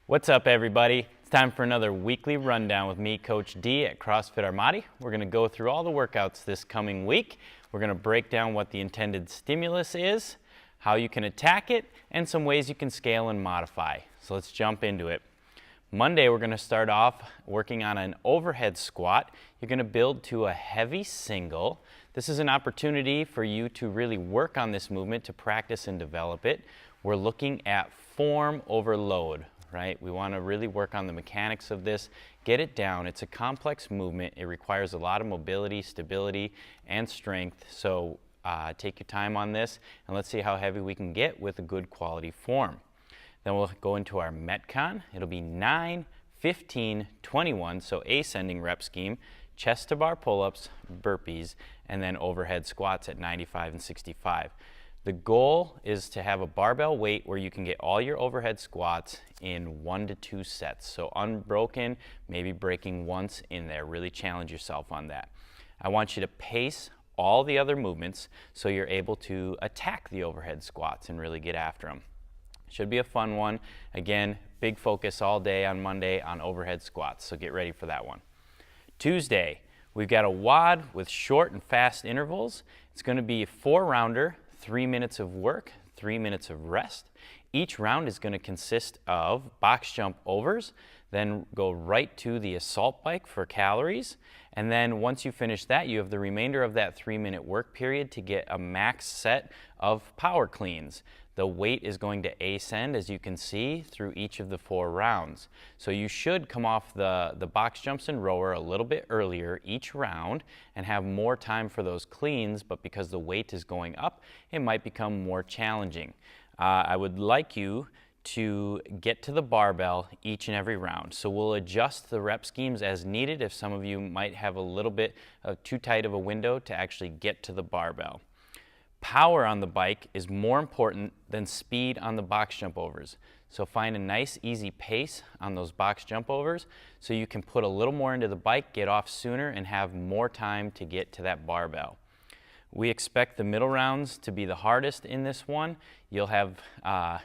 What's up, everybody? It's time for another weekly rundown with me, Coach D at CrossFit Armati. We're going to go through all the workouts this coming week. We're going to break down what the intended stimulus is, how you can attack it, and some ways you can scale and modify. So let's jump into it. Monday, we're going to start off working on an overhead squat. You're going to build to a heavy single. This is an opportunity for you to really work on this movement, to practice and develop it. We're looking at form over load. Right? We want to really work on the mechanics of this, get it down. It's a complex movement. It requires a lot of mobility, stability, and strength. So take your time on this, and let's see how heavy we can get with a good quality form. Then we'll go into our Metcon. It'll be 9, 15, 21, so ascending rep scheme, chest to bar pull-ups, burpees, and then overhead squats at 95 and 65. The goal is to have a barbell weight where you can get all your overhead squats in 1 to 2 sets. So unbroken, maybe breaking once in there. Really challenge yourself on that. I want you to pace all the other movements so you're able to attack the overhead squats and really get after them. Should be a fun one. Again, big focus all day on Monday on overhead squats, so get ready for that one. Tuesday, we've got a WOD with short and fast intervals. It's going to be a 4-rounder. 3 minutes of work, 3 minutes of rest. Each round is going to consist of box jump overs, then go right to the assault bike for calories, and then once you finish that, you have the remainder of that 3-minute work period to get a max set of power cleans. The weight is going to ascend, as you can see, through each of the 4 rounds. So you should come off the box jumps and rower a little bit earlier each round and have more time for those cleans, but because the weight is going up, it might become more challenging. I would like you to get to the barbell each and every round. So we'll adjust the rep schemes as needed if some of you might have a little bit of too tight of a window to actually get to the barbell. Power on the bike is more important than speed on the box jump overs. So find a nice easy pace on those box jump overs so you can put a little more into the bike, get off sooner, and have more time to get to that barbell. We expect the middle rounds to be the hardest in this one. You'll have a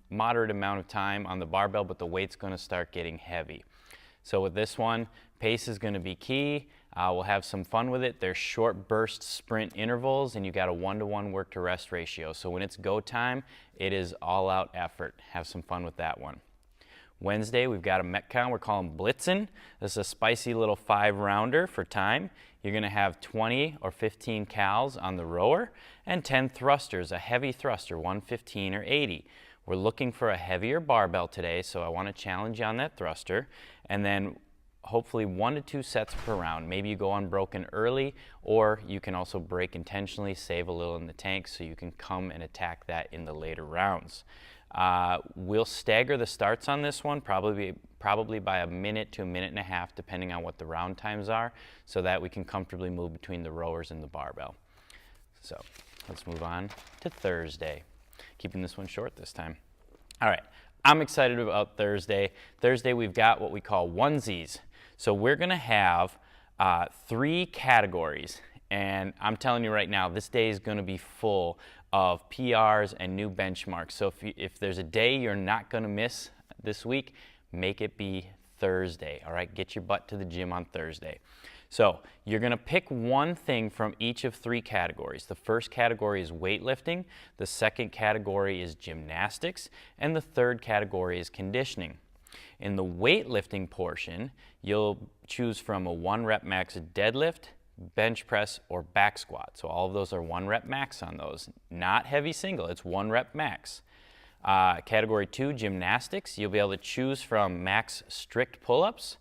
moderate amount of time on the barbell, but the weight's going to start getting heavy. So with this one, pace is going to be key. We'll have some fun with it. There's short burst sprint intervals, and you got a 1-to-1 work to rest ratio. So when it's go time, it is all out effort. Have some fun with that one. Wednesday, we've got a Metcon we're calling Blitzen. This is a spicy little 5-rounder for time. You're going to have 20 or 15 cals on the rower and 10 thrusters, a heavy thruster, 115 or 80. We're looking for a heavier barbell today, so I want to challenge you on that thruster. And then hopefully 1 to 2 sets per round. Maybe you go unbroken early, or you can also break intentionally, save a little in the tank so you can come and attack that in the later rounds. We'll stagger the starts on this one, probably by a minute to a minute and a half, depending on what the round times are, so that we can comfortably move between the rowers and the barbell. So let's move on to Thursday. Keeping this one short this time. All right, I'm excited about Thursday. Thursday, we've got what we call onesies. So we're going to have 3 categories, and I'm telling you right now, this day is going to be full of PRs and new benchmarks. So if there's a day you're not going to miss this week, make it be Thursday. All right, get your butt to the gym on Thursday. So you're going to pick one thing from each of 3 categories. The first category is weightlifting, the second category is gymnastics, and the third category is conditioning. In the weightlifting portion, you'll choose from a 1-rep max deadlift, bench press, or back squat. So all of those are 1-rep max on those. Not heavy single, it's 1-rep max. Category 2, gymnastics, you'll be able to choose from max strict pull-ups,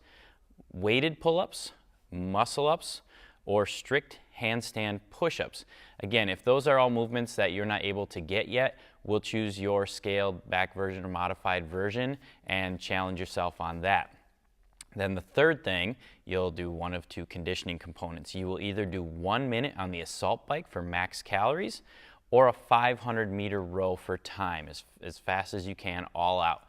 weighted pull-ups, muscle-ups, or strict handstand push-ups. Again, if those are all movements that you're not able to get yet, we'll choose your scaled back version or modified version and challenge yourself on that. Then the third thing, you'll do one of 2 conditioning components. You will either do 1 minute on the assault bike for max calories, or a 500-meter row for time, as fast as you can, all out.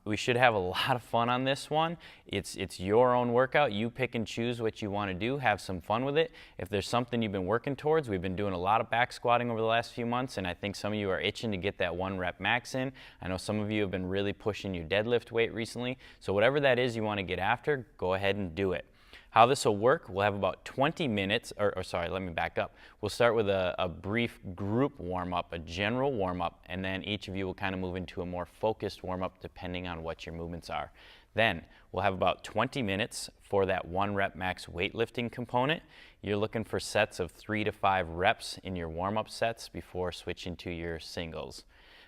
We should have a lot of fun on this one. It's your own workout. You pick and choose what you want to do. Have some fun with it. If there's something you've been working towards, we've been doing a lot of back squatting over the last few months, and I think some of you are itching to get that 1 rep max in. I know some of you have been really pushing your deadlift weight recently. So whatever that is you want to get after, go ahead and do it. How this will work, we'll have about 20 minutes, or sorry, let me back up. We'll start with a brief group warm-up, a general warm-up, and then each of you will kind of move into a more focused warm-up depending on what your movements are. Then we'll have about 20 minutes for that 1 rep max weightlifting component. You're looking for sets of 3 to 5 reps in your warm-up sets before switching to your singles.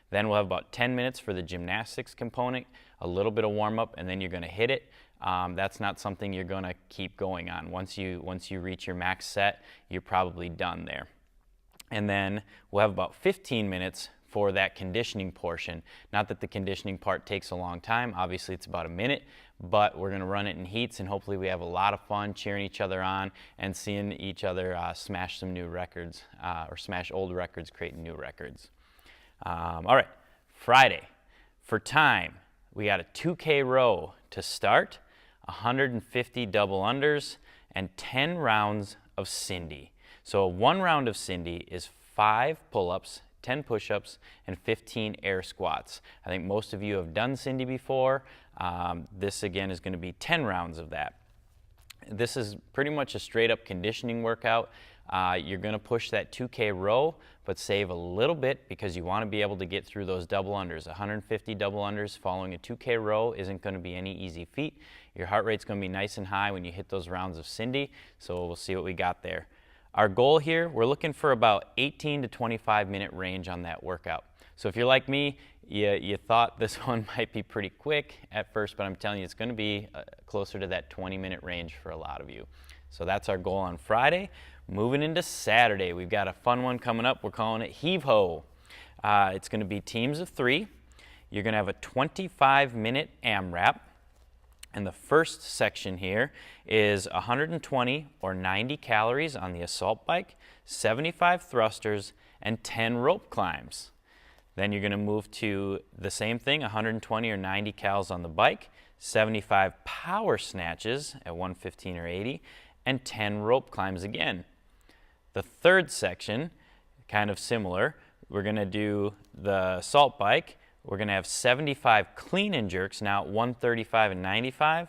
Then we'll have about 10 minutes for the gymnastics component, a little bit of warm-up, and then you're going to hit it. That's not something you're going to keep going on. Once you reach your max set, you're probably done there. And then we'll have about 15 minutes for that conditioning portion. Not that the conditioning part takes a long time. Obviously, it's about a minute, but we're going to run it in heats, and hopefully we have a lot of fun cheering each other on and seeing each other smash some new records or smash old records, creating new records. All right, Friday. For time, we got a 2K row to start, 150 double unders, and 10 rounds of Cindy. So 1 round of Cindy is 5 pull-ups, 10 push-ups, and 15 air squats. I think most of you have done Cindy before. This again is going to be 10 rounds of that. This is pretty much a straight up conditioning workout. You're going to push that 2K row, but save a little bit because you want to be able to get through those double unders. 150 double unders following a 2K row isn't going to be any easy feat. Your heart rate's going to be nice and high when you hit those rounds of Cindy, so we'll see what we got there. Our goal here, we're looking for about 18 to 25 minute range on that workout. So if you're like me, you thought this one might be pretty quick at first, but I'm telling you it's going to be closer to that 20-minute range for a lot of you. So that's our goal on Friday. Moving into Saturday, we've got a fun one coming up. We're calling it Heave Ho. It's going to be teams of 3. You're going to have a 25-minute AMRAP. And the first section here is 120 or 90 calories on the assault bike, 75 thrusters, and 10 rope climbs. Then you're going to move to the same thing, 120 or 90 cals on the bike, 75 power snatches at 115 or 80, and 10 rope climbs again. The third section, kind of similar, we're going to do the assault bike. We're going to have 75 clean and jerks, now at 135 and 95,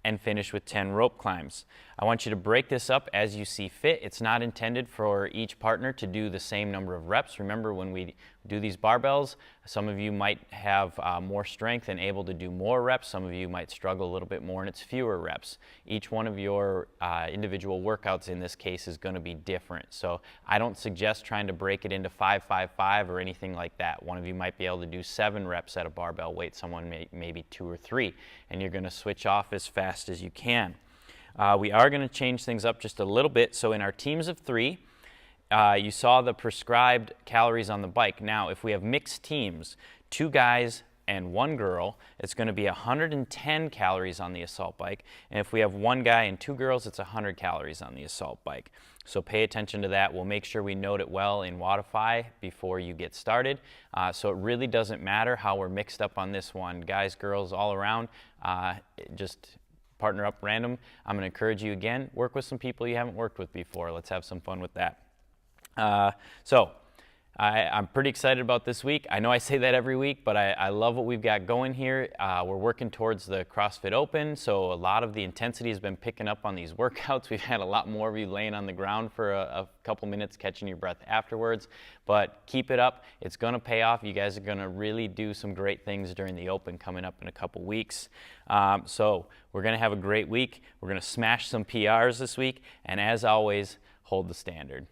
and finish with 10 rope climbs. I want you to break this up as you see fit. It's not intended for each partner to do the same number of reps. Remember, when we do these barbells, some of you might have more strength and able to do more reps. Some of you might struggle a little bit more and it's fewer reps. Each one of your individual workouts in this case is going to be different. So I don't suggest trying to break it into 5-5-5 or anything like that. One of you might be able to do 7 reps at a barbell weight, someone maybe 2 or 3, and you're going to switch off as fast as you can. We are going to change things up just a little bit. So in our teams of 3, you saw the prescribed calories on the bike. Now, if we have mixed teams, 2 guys and 1 girl, it's going to be 110 calories on the assault bike. And if we have 1 guy and 2 girls, it's 100 calories on the assault bike. So pay attention to that. We'll make sure we note it well in Wodify before you get started. So it really doesn't matter how we're mixed up on this one. Guys, girls, all around, just partner up random. I'm going to encourage you again, work with some people you haven't worked with before. Let's have some fun with that. I'm pretty excited about this week. I know I say that every week, but I love what we've got going here. We're working towards the CrossFit Open, so a lot of the intensity has been picking up on these workouts. We've had a lot more of you laying on the ground for a couple minutes, catching your breath afterwards. But keep it up. It's going to pay off. You guys are going to really do some great things during the Open coming up in a couple weeks. So we're going to have a great week. We're going to smash some PRs this week, and as always, hold the standard.